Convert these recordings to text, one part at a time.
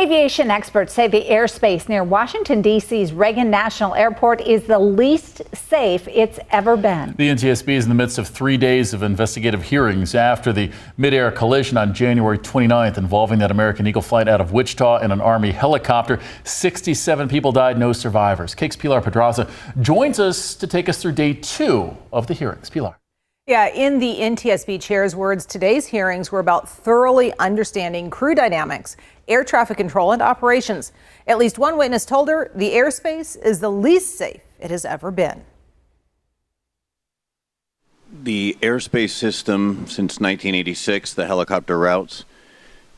Aviation experts say the airspace near Washington, D.C.'s Reagan National Airport is the least safe it's ever been. The NTSB is in the midst of 3 days of investigative hearings after the midair collision on January 29th involving that American Eagle flight out of Wichita and an Army helicopter. 67 people died, no survivors. KAKE's Pilar Pedraza joins us to take us through day 2 of the hearings. Pilar. Yeah, in the NTSB chair's words, today's hearings were about thoroughly understanding crew dynamics, air traffic control, and operations. At least one witness told her the airspace is the least safe it has ever been. The airspace system since 1986, the helicopter routes,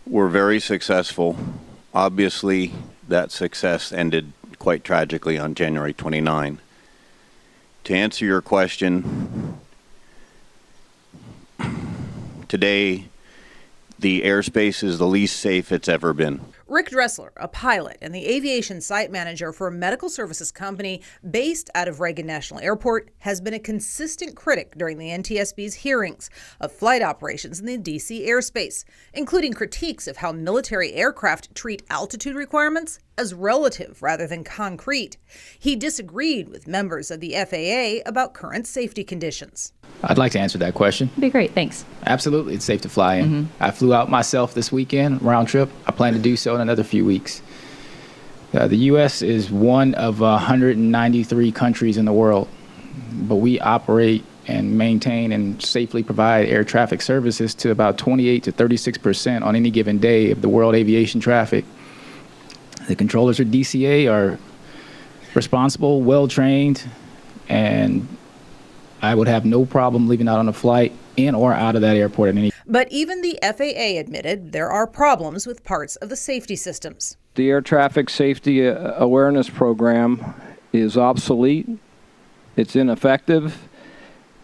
were very successful. Obviously, that success ended quite tragically on January 29. To answer your question, today, the airspace is the least safe it's ever been. Rick Dressler, a pilot and the aviation site manager for a medical services company based out of Reagan National Airport, has been a consistent critic during the NTSB's hearings of flight operations in the D.C. airspace, including critiques of how military aircraft treat altitude requirements as relative rather than concrete. He disagreed with members of the FAA about current safety conditions. I'd like to answer that question. Be great, thanks. Absolutely, it's safe to fly in. I flew out myself this weekend, round trip. I plan to do so in another few weeks. The U.S. is one of 193 countries in the world, but we operate and maintain and safely provide air traffic services to about 28 to 36% on any given day of the world aviation traffic. The controllers at DCA are responsible, well-trained, and I would have no problem leaving out on a flight in or out of that airport at any. But even the FAA admitted there are problems with parts of the safety systems. The air traffic safety awareness program is obsolete, it's ineffective,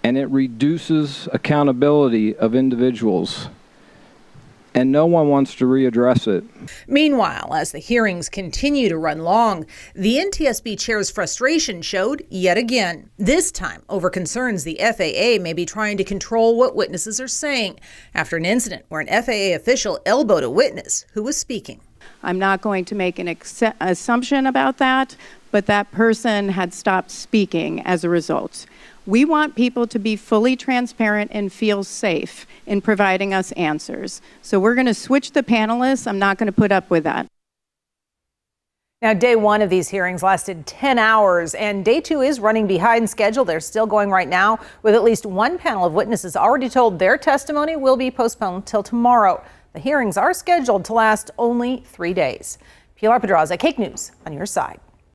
and it reduces accountability of individuals. And no one wants to readdress it. Meanwhile, as the hearings continue to run long, the NTSB chair's frustration showed yet again, this time over concerns the FAA may be trying to control what witnesses are saying after an incident where an FAA official elbowed a witness who was speaking. I'm not going to make an assumption about that, but that person had stopped speaking as a result. We want people to be fully transparent and feel safe in providing us answers. So we're going to switch the panelists. I'm not going to put up with that. Now, day 1 of these hearings lasted 10 hours, and day 2 is running behind schedule. They're still going right now, with at least one panel of witnesses already told their testimony will be postponed till tomorrow. The hearings are scheduled to last only 3 days. Pilar Pedraza, KAKE News on your side.